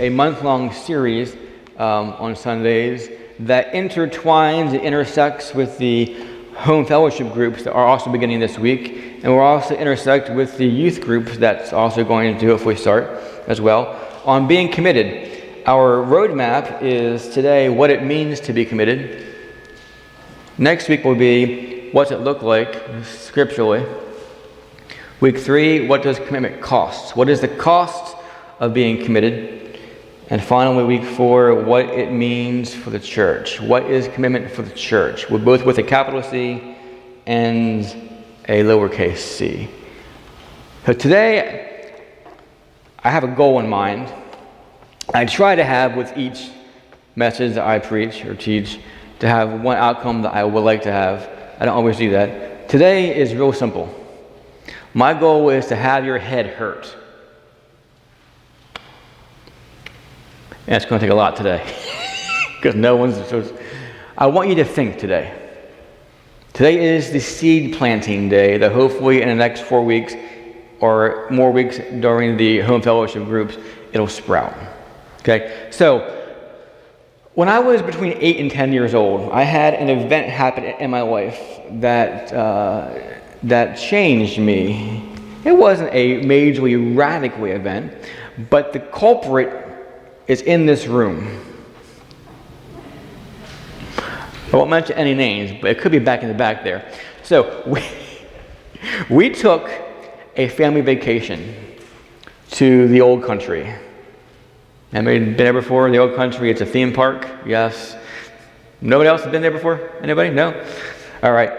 a month-long series on Sundays that intertwines and intersects with the home fellowship groups that are also beginning this week, and we'll also intersect with the youth groups that's also going to hopefully start as well on being committed. Our roadmap is today what it means to be committed. Next week will be what's it look like scripturally. Week 3, what does commitment cost? What is the cost of being committed? And finally, week 4, what it means for the church. What is commitment for the church? We're both with a capital C and a lowercase c. So today, I have a goal in mind. I try to have with each message that I preach or teach to have one outcome that I would like to have. I don't always do that. Today is real simple. My goal is to have your head hurt. And it's going to take a lot today. Because no one's... I want you to think today. Today is the seed planting day that hopefully in the next 4 weeks or more weeks during the home fellowship groups, it'll sprout. Okay? So, when I was between 8 and 10 years old, I had an event happen in my life that changed me. It wasn't a majorly radical event, but the culprit is in this room. I won't mention any names, but it could be back in the back there. So we took a family vacation to the old country. Anybody been there before? The old country, it's a theme park. Yes. Nobody else has been there before? Anybody? No? All right.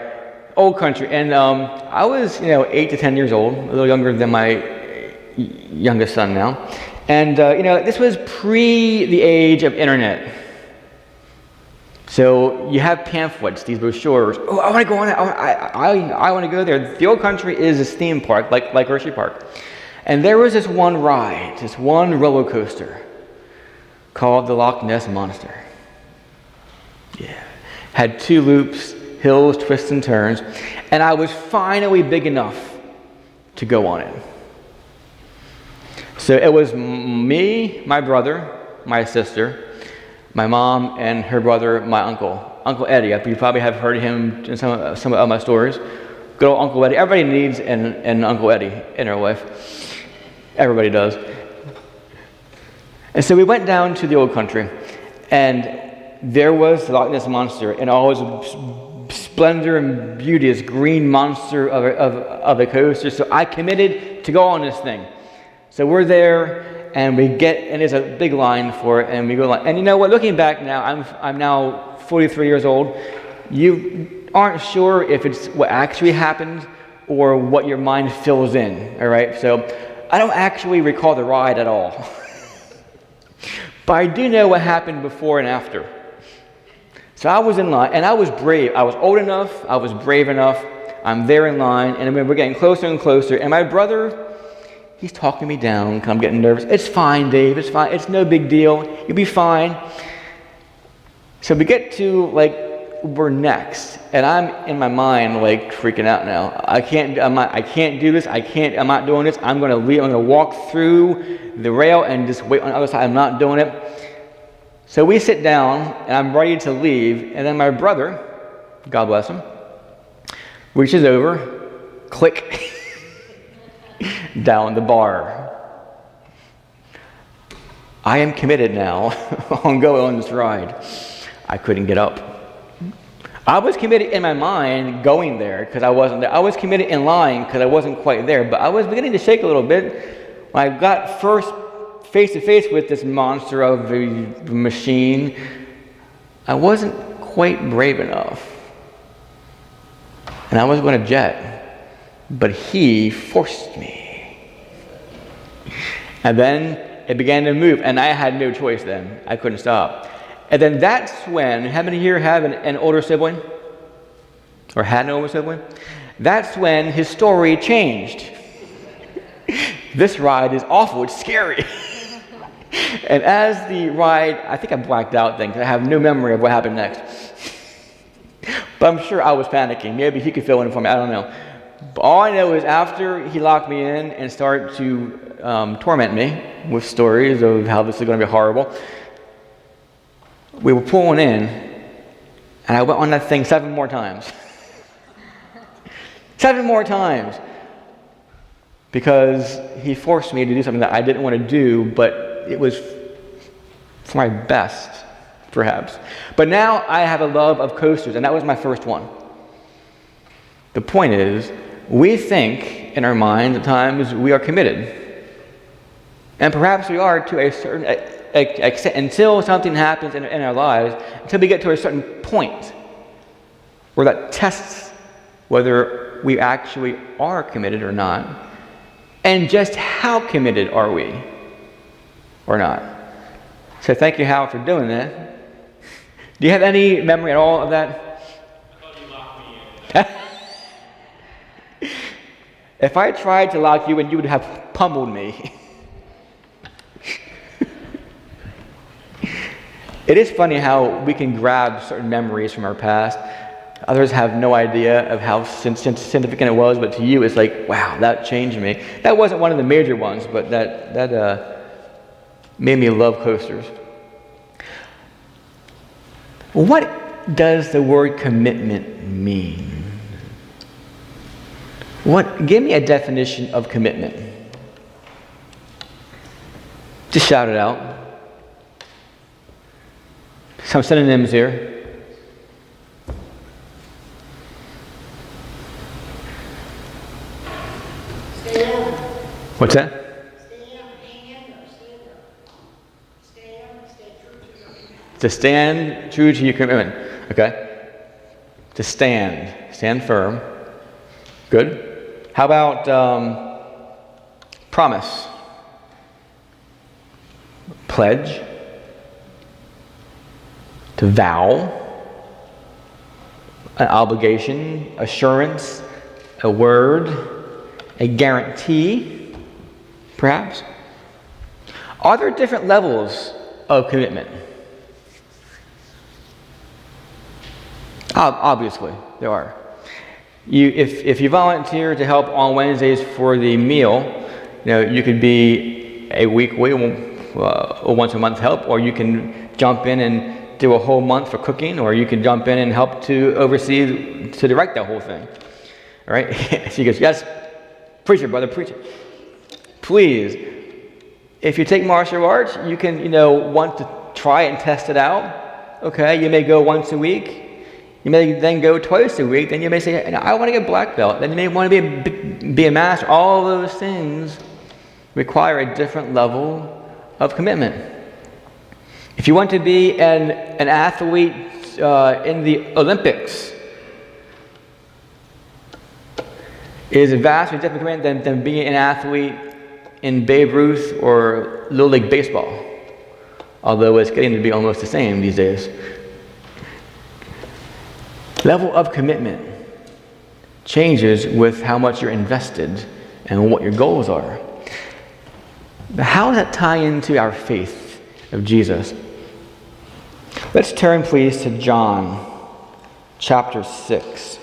Old country. And I was, 8 to 10 years old, a little younger than my youngest son now. And, this was pre the age of internet. So you have pamphlets, these brochures. Oh, I want to go on it. I want to go there. The old country is a theme park, like Hershey Park. And there was this one ride, this one roller coaster called the Loch Ness Monster. Yeah. Had 2 loops, hills, twists, and turns. And I was finally big enough to go on it. So it was me, my brother, my sister, my mom, and her brother, my uncle. Uncle Eddie. You probably have heard him in some of my stories. Good old Uncle Eddie. Everybody needs an Uncle Eddie in their life. Everybody does. And so we went down to the old country, and there was the Loch Ness Monster in all its splendor and beauty, this green monster of a coaster. So I committed to go on this thing. So we're there, and we get, and there's a big line for it, and we go like, and you know what? Looking back now, I'm now 43 years old. You aren't sure if it's what actually happened or what your mind fills in. All right, so I don't actually recall the ride at all. But I do know what happened before and after. So I was in line, and I was brave. I was old enough, I was brave enough. I'm there in line, and we're getting closer and closer. And my brother, he's talking me down, because I'm getting nervous. It's fine, Dave, it's fine. It's no big deal. You'll be fine. So we get to, we're next. And I'm, in my mind, freaking out now. I can't do this. I'm not doing this. I'm going to leave. I'm going to walk through the rail and just wait on the other side. I'm not doing it. So we sit down, and I'm ready to leave. And then my brother, God bless him, reaches over, click, down the bar. I am committed now on going on this ride. I couldn't get up. I was committed in my mind going there because I wasn't there. I was committed in line because I wasn't quite there, but I was beginning to shake a little bit when I got first face to face with this monster of a machine. I wasn't quite brave enough. And I was going to jet, but he forced me. And then it began to move, and I had no choice then. I couldn't stop. And then that's when, how many here have an older sibling? Or had an older sibling? That's when his story changed. This ride is awful, it's scary. And as the ride, I think I blacked out then, because I have no memory of what happened next. But I'm sure I was panicking. Maybe he could fill in for me, I don't know. But all I know is after he locked me in and started to torment me with stories of how this is going to be horrible. We were pulling in, and I went on that thing 7 more times. 7 more times. Because he forced me to do something that I didn't want to do, but it was for my best, perhaps. But now I have a love of coasters, and that was my first one. The point is, we think in our minds at times we are committed. And perhaps we are to a certain extent until something happens in our lives, until we get to a certain point where that tests whether we actually are committed or not. And just how committed are we or not? So thank you, Hal, for doing that. Do you have any memory at all of that? I thought you locked me in. If I tried to lock you in, you would have pummeled me. It is funny how we can grab certain memories from our past. Others have no idea of how significant it was, but to you it's like, wow, that changed me. That wasn't one of the major ones, but that made me love coasters. What does the word commitment mean? Give me a definition of commitment. Just shout it out. Some synonyms here. What's that? To stand true to your commitment. Okay. To stand firm. Good. How about promise? Pledge. To vow. An obligation, assurance, a word, a guarantee, perhaps. Are there different levels of commitment? Obviously, there are. If you volunteer to help on Wednesdays for the meal, you could be a weekly or once a month help, or you can jump in and do a whole month for cooking, or you can jump in and help to oversee, to direct that whole thing. All right? She goes, yes, preach it, brother, preach it. Please, if you take martial arts, you can, want to try it and test it out. Okay, you may go once a week. You may then go twice a week. Then you may say, I want to get black belt. Then you may want to be a master. All those things require a different level of commitment. If you want to be an athlete in the Olympics, it is a vastly different commitment than being an athlete in Babe Ruth or Little League Baseball, although it's getting to be almost the same these days. Level of commitment changes with how much you're invested and what your goals are. But how does that tie into our faith of Jesus? Let's turn, please, to John chapter 6.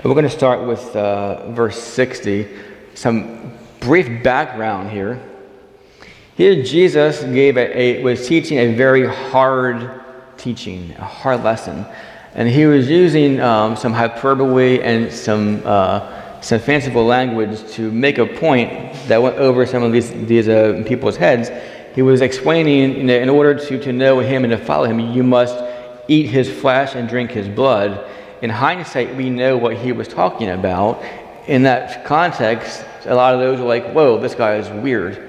We're going to start with verse 60. Some brief background here. Here Jesus was teaching a very hard teaching, a hard lesson. And he was using some hyperbole and some fanciful language to make a point that went over some of these people's heads. He was explaining, in order to know him and to follow him, you must eat his flesh and drink his blood. In hindsight, we know what he was talking about. In that context, a lot of those were like, whoa, this guy is weird.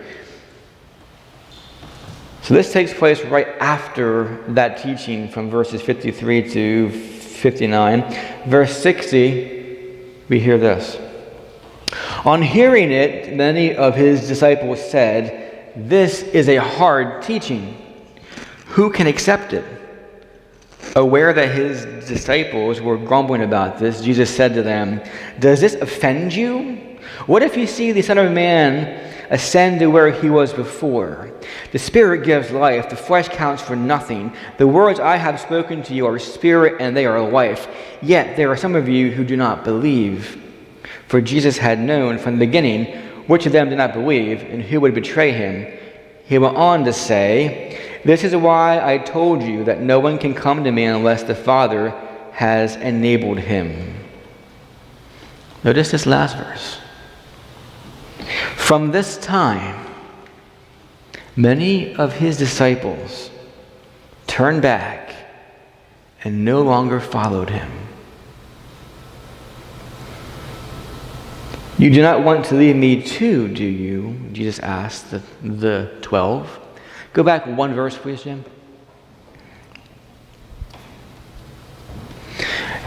So this takes place right after that teaching from verses 53 to 59. Verse 60, we hear this. On hearing it, many of his disciples said, "This is a hard teaching. Who can accept it?" Aware that his disciples were grumbling about this, Jesus said to them, "Does this offend you? What if you see the Son of Man ascend to where he was before? The Spirit gives life, the flesh counts for nothing. The words I have spoken to you are spirit and they are life. Yet there are some of you who do not believe." For Jesus had known from the beginning which of them did not believe, and who would betray him. He went on to say, "This is why I told you that no one can come to me unless the Father has enabled him." Notice this last verse. From this time, many of his disciples turned back and no longer followed him. "You do not want to leave me too, do you?" Jesus asked the 12. Go back one verse, please, Jim.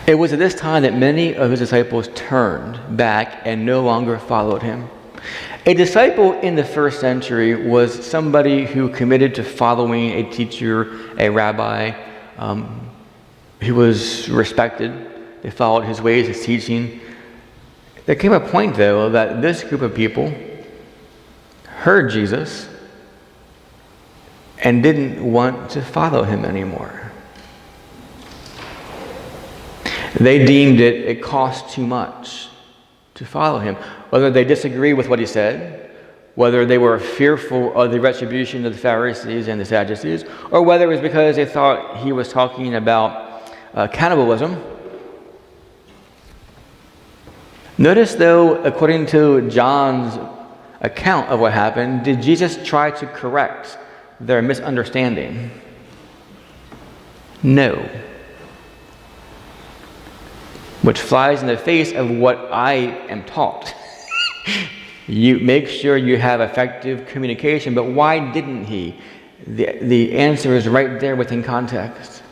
It was at this time that many of his disciples turned back and no longer followed him. A disciple in the first century was somebody who committed to following a teacher, a rabbi, who was respected. They followed his ways, his teaching. There came a point, though, that this group of people heard Jesus and didn't want to follow him anymore. They deemed it cost too much to follow him. Whether they disagree with what he said, whether they were fearful of the retribution of the Pharisees and the Sadducees, or whether it was because they thought he was talking about cannibalism. Notice, though, according to John's account of what happened, did Jesus try to correct their misunderstanding? No. Which flies in the face of what I am taught. You make sure you have effective communication, but why didn't he? The answer is right there within context.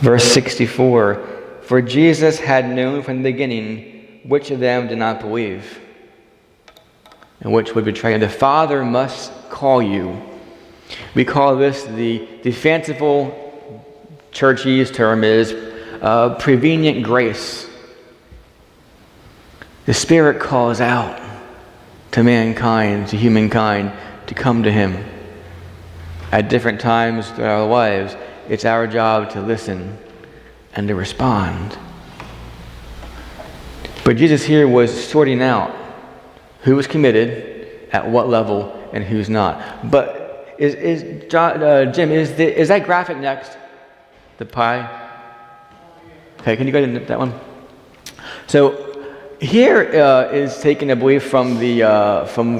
Verse 64, "For Jesus had known from the beginning which of them did not believe, and which would betray him. The Father must call you." We call this the fanciful churchy's term is prevenient grace. The Spirit calls out to mankind, to humankind, to come to him. At different times throughout our lives, it's our job to listen and to respond. But Jesus here was sorting out who was committed, at what level, and who's not. But Jim, is that graphic next? The pie? Okay, can you go to that one? So here is taken, I believe, from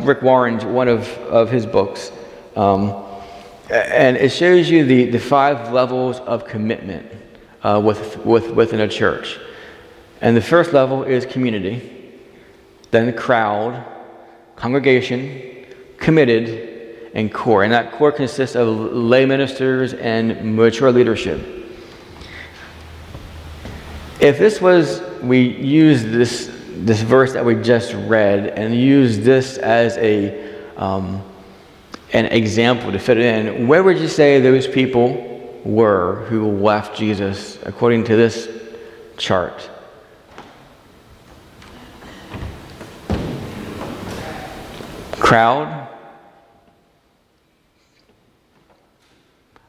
Rick Warren's one of his books, and it shows you the 5 levels of commitment within a church. And the first level is community, then the crowd, congregation, committed, and core. And that core consists of lay ministers and mature leadership. If we use this verse that we just read and use this as an example to fit it in, where would you say those people were who left Jesus according to this chart? Crowd.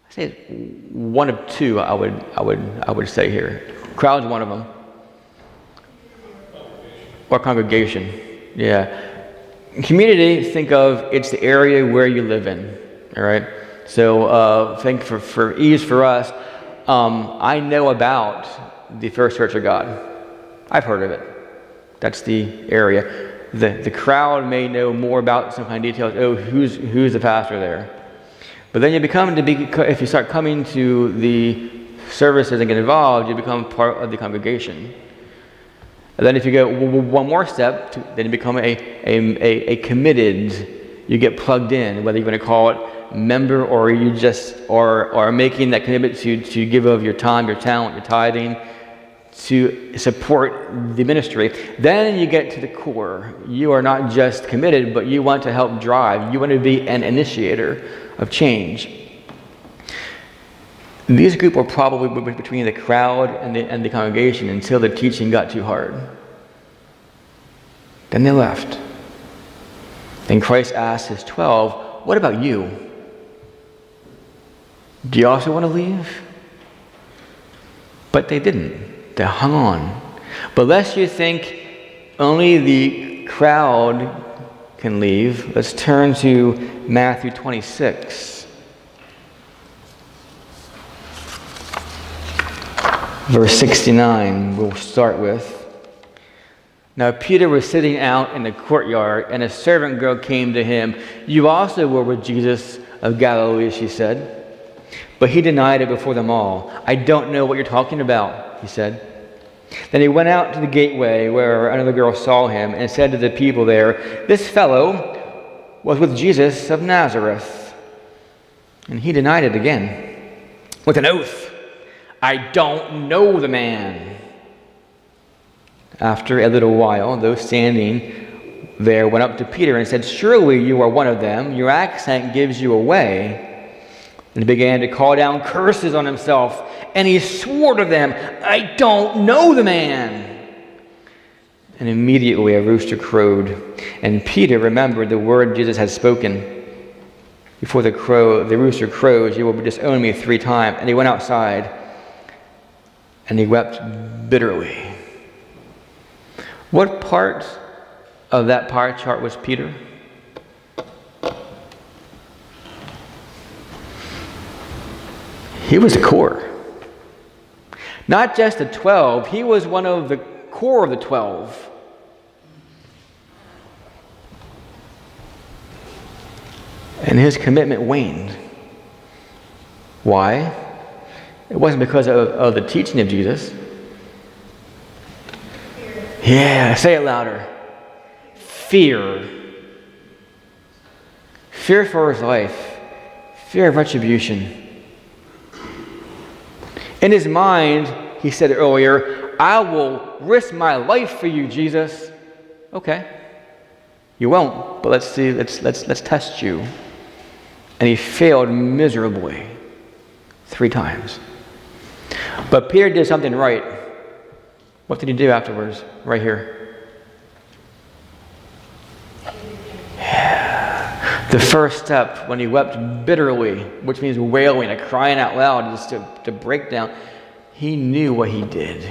I say one of two. I would say here. Crowd's one of them. Or congregation. Yeah. Community, think of it's the area where you live in. All right. So think for ease for us, I know about the First Church of God. I've heard of it. That's the area. The crowd may know more about some kind of details. Oh, who's the pastor there? But then if you start coming to the services and get involved, you become part of the congregation. And then if you go one more step, then you become a committed. You get plugged in, whether you want to call it member or you just are making that commitment to give of your time, your talent, your tithing, to support the ministry. Then you get to the core. You are not just committed, but you want to help drive. You want to be an initiator of change. These groups were probably between the crowd and the congregation until the teaching got too hard. Then they left. Then Christ asked his 12, "What about you? Do you also want to leave?" But they didn't. They hung on. But lest you think Only the crowd can leave. Let's turn to Matthew 26. Verse 69 we'll start with. Now Peter was sitting out in the courtyard, and a servant girl came to him. "You also were with Jesus of Galilee," she said. But he denied it before them all. "I don't know what you're talking about," he said. Then he went out to the gateway where another girl saw him and said to the people there, "This fellow was with Jesus of Nazareth." And he denied it again with an oath, "I don't know the man." After a little while, those standing there went up to Peter and said, "Surely you are one of them. Your accent gives you away." And he began to call down curses on himself, and he swore to them, "I don't know the man." And immediately a rooster crowed, and Peter remembered the word Jesus had spoken. "Before the rooster crows, you will disown me 3 times." And he went outside, and he wept bitterly. What part of that pie chart was Peter? He was the core. Not just the 12, he was one of the core of the 12. And his commitment waned. Why? It wasn't because of the teaching of Jesus. Yeah, say it louder. Fear. Fear for his life. Fear of retribution. In his mind, he said earlier, "I will risk my life for you, Jesus." Okay. You won't, but let's see, let's test you. And he failed miserably 3 times. But Peter did something right. What did he do afterwards? Right here. Yeah. The first step, when he wept bitterly, which means wailing and crying out loud, just to break down, he knew what he did.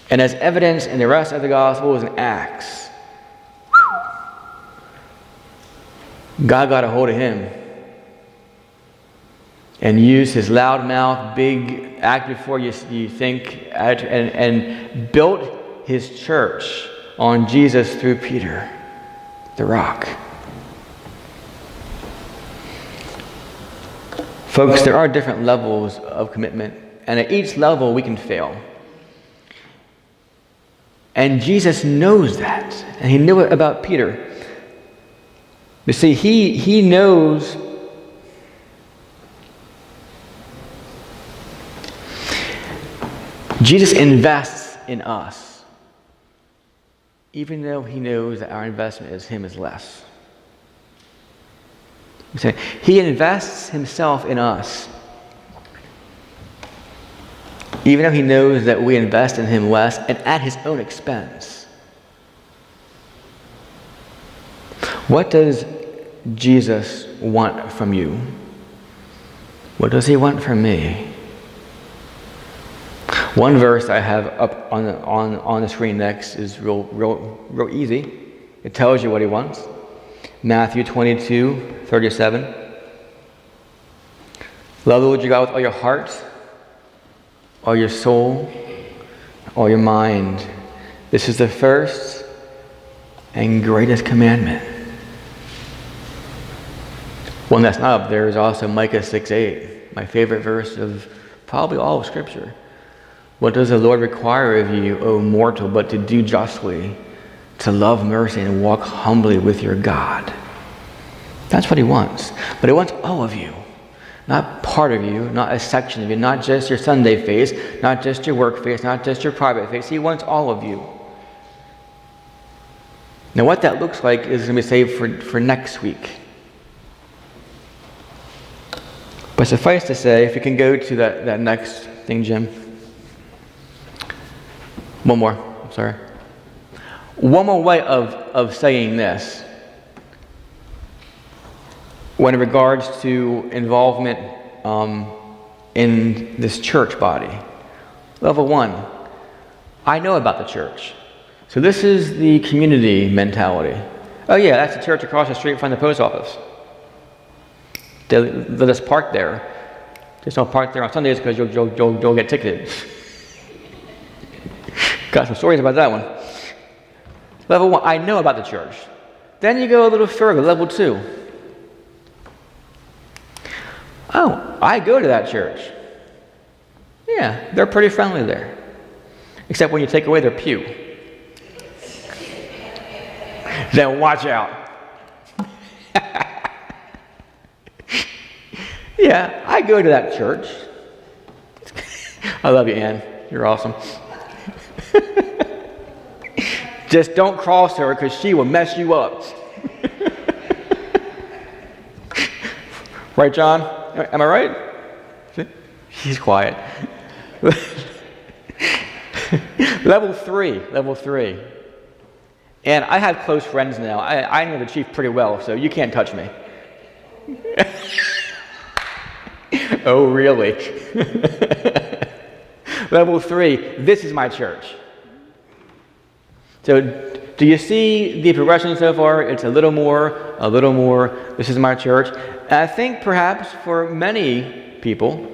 And as evidence in the rest of the gospel is in Acts, God got a hold of him and used his loud mouth, big, act before you think, and built his church on Jesus through Peter, the rock. Folks, there are different levels of commitment, and at each level we can fail. And Jesus knows that, and he knew it about Peter. You see, he knows Jesus invests in us, even though he knows that our investment in him is less. He invests himself in us, even though he knows that we invest in him less and at his own expense. What does Jesus want from you? What does he want from me? One verse I have up on the screen next is real easy. It tells you what he wants. Matthew 22:37. Love the Lord your God with all your heart, all your soul, all your mind. This is the first and greatest commandment. One that's not up there is also Micah 6:8, my favorite verse of probably all of Scripture. What does the Lord require of you, O mortal, but to do justly, to love mercy, and walk humbly with your God? That's what he wants. But he wants all of you. Not part of you, not a section of you, not just your Sunday face, not just your work face, not just your private face. He wants all of you. Now what that looks like is going to be saved for next week. But suffice to say, if you can go to that next thing, Jim. One more, I'm sorry. One more way of saying this, when in regards to involvement in this church body. Level 1, I know about the church. So this is the community mentality. Oh yeah, that's the church across the street from the post office. They let us park there. Just don't park there on Sundays because you'll get ticketed. Got some stories about that one. Level 1, I know about the church. Then you go a little further, level 2. Oh, I go to that church. Yeah, they're pretty friendly there. Except when you take away their pew. Then watch out. Yeah, I go to that church. I love you, Ann. You're awesome. Just don't cross her because she will mess you up. Right, John? Am I right? He's quiet. Level three. And I have close friends now. I know the chief pretty well, so you can't touch me. Oh, really? Level 3, this is my church. So do you see the progression so far? It's a little more, this is my church. And I think perhaps for many people,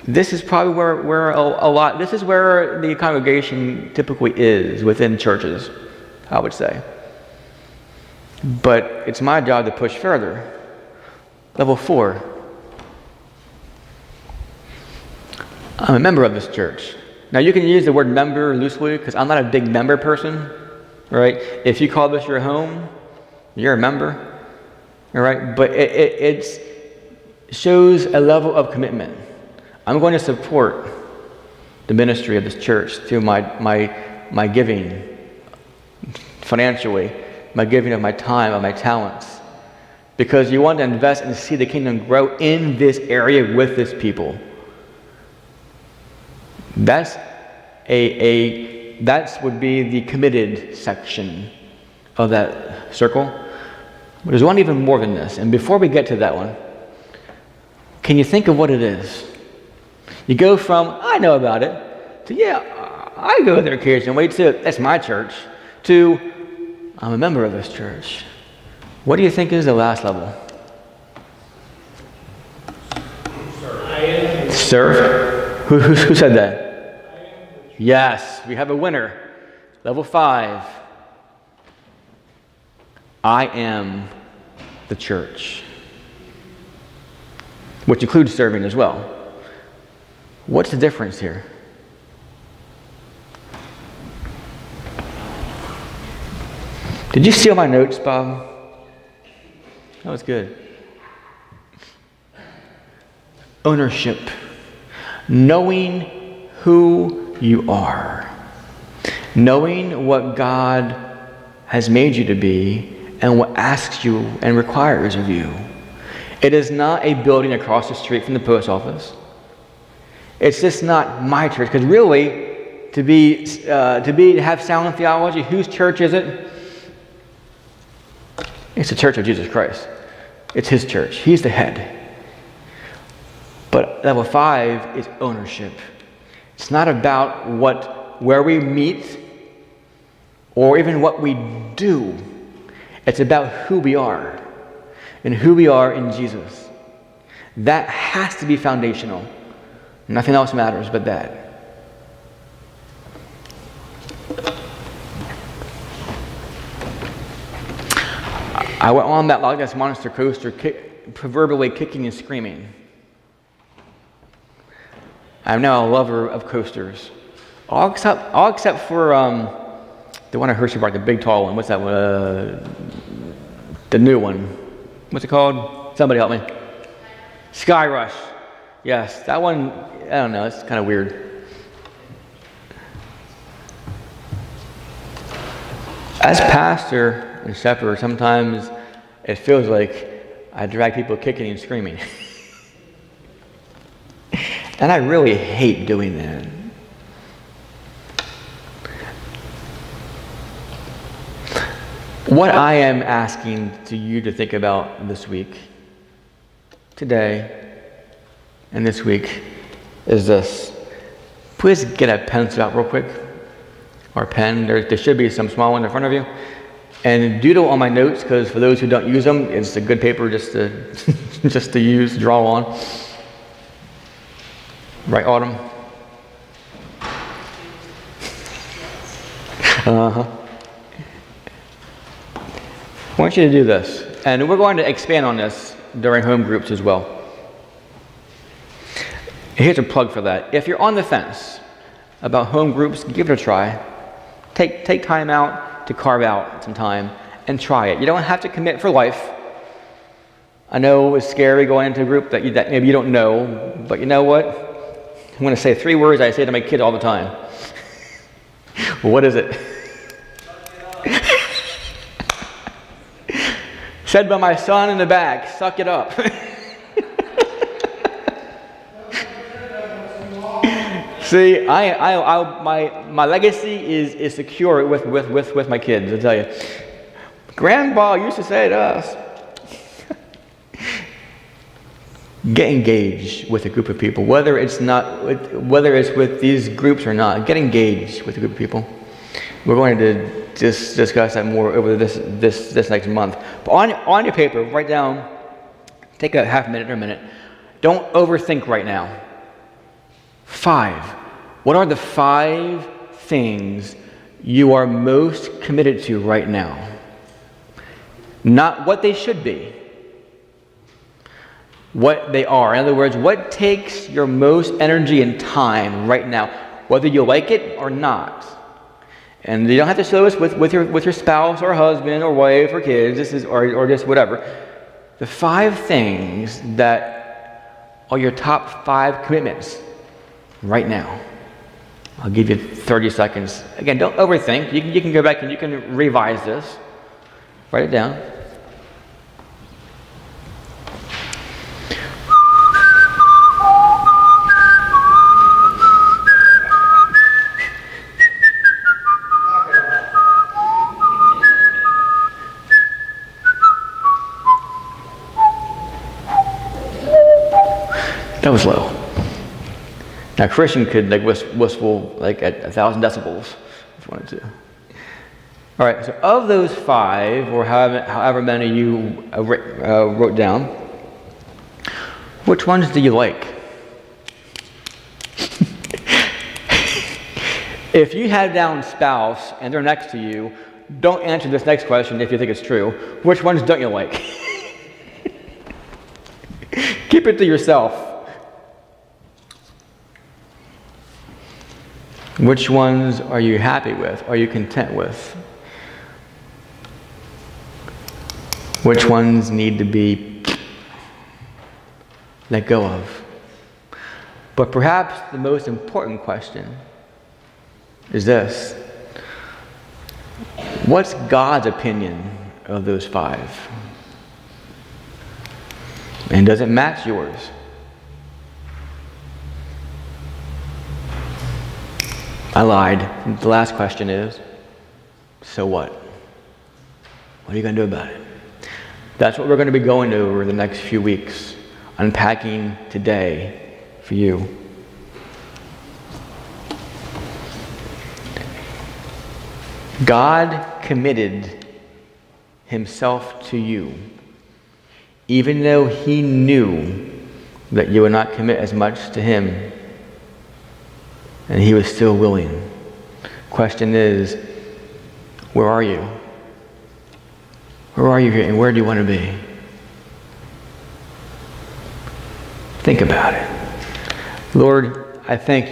this is probably where this is where the congregation typically is within churches, I would say. But it's my job to push further. Level 4. I'm a member of this church. Now you can use the word member loosely because I'm not a big member person, right? If you call this your home, you're a member, all right? But it shows a level of commitment. I'm going to support the ministry of this church through my giving financially, my giving of my time, of my talents, because you want to invest and see the kingdom grow in this area with this people. That's would be the committed section of that circle. But there's one even more than this. And before we get to that one, can you think of what it is? You go from, I know about it, to, yeah, I go there occasionally, to, that's my church, to, I'm a member of this church. What do you think is the last level? Serve. Who said that? Yes, we have a winner. Level 5. I am the church, which includes serving as well. What's the difference here? Did you steal my notes, Bob? That was good. Ownership. Knowing who you are. Knowing what God has made you to be and what asks you and requires of you. It is not a building across the street from the post office. It's just not my church, because really, to have sound theology, whose church is it? It's the church of Jesus Christ. It's his church. He's the head. But level 5 is ownership. It's not about where we meet or even what we do. It's about who we are and who we are in Jesus. That has to be foundational. Nothing else matters but that. I went on that Loch Ness Monster coaster, proverbially kicking and screaming. I'm now a lover of coasters. All except for the one at Hershey Park, the big tall one. What's that one? The new one. What's it called? Somebody help me. Sky Rush. Yes, that one, I don't know, it's kind of weird. As pastor and shepherd, sometimes it feels like I drag people kicking and screaming. And I really hate doing that. What I am asking to you to think about this week, today, and this week is this. Please get a pencil out real quick, or pen. There should be some small one in front of you. And doodle on my notes, because for those who don't use them, it's a good paper just to just to use, draw on. Right, Autumn? Uh-huh. I want you to do this, and we're going to expand on this during home groups as well. Here's a plug for that. If you're on the fence about home groups, give it a try. Take time out to carve out some time and try it. You don't have to commit for life. I know it's scary going into a group that maybe you don't know, but you know what? I'm going to say 3 words I say to my kids all the time. What is it? Said by my son in the back, suck it up. See, my legacy is secure with my kids, I tell you. Grandpa used to say to us, get engaged with a group of people, whether it's with these groups or not. Get engaged with a group of people. We're going to just discuss that more over this next month. But on your paper, write down, take a half minute or a minute. Don't overthink right now. 5. What are the 5 things you are most committed to right now? Not what they should be. What they are. In other words, what takes your most energy and time right now, whether you like it or not. And you don't have to show us with your spouse or husband or wife or kids, or just whatever. The 5 things that are your top 5 commitments right now. I'll give you 30 seconds. Again, don't overthink. You can go back and you can revise this. Write it down. That was low. Now Christian could whistle like at 1,000 decibels if you wanted to. All right, so of those 5, or however many you wrote down, which ones do you like? If you had down spouse and they're next to you, don't answer this next question if you think it's true. Which ones don't you like? Keep it to yourself. Which ones are you happy with? Are you content with? Which ones need to be let go of? But perhaps the most important question is this: what's God's opinion of those 5? And does it match yours? I lied. The last question is, so what? What are you going to do about it? That's what we're going to be going over the next few weeks, unpacking today for you. God committed himself to you, even though he knew that you would not commit as much to him. And he was still willing. Question is, where are you? Where are you here, and where do you want to be? Think about it. Lord, I thank you.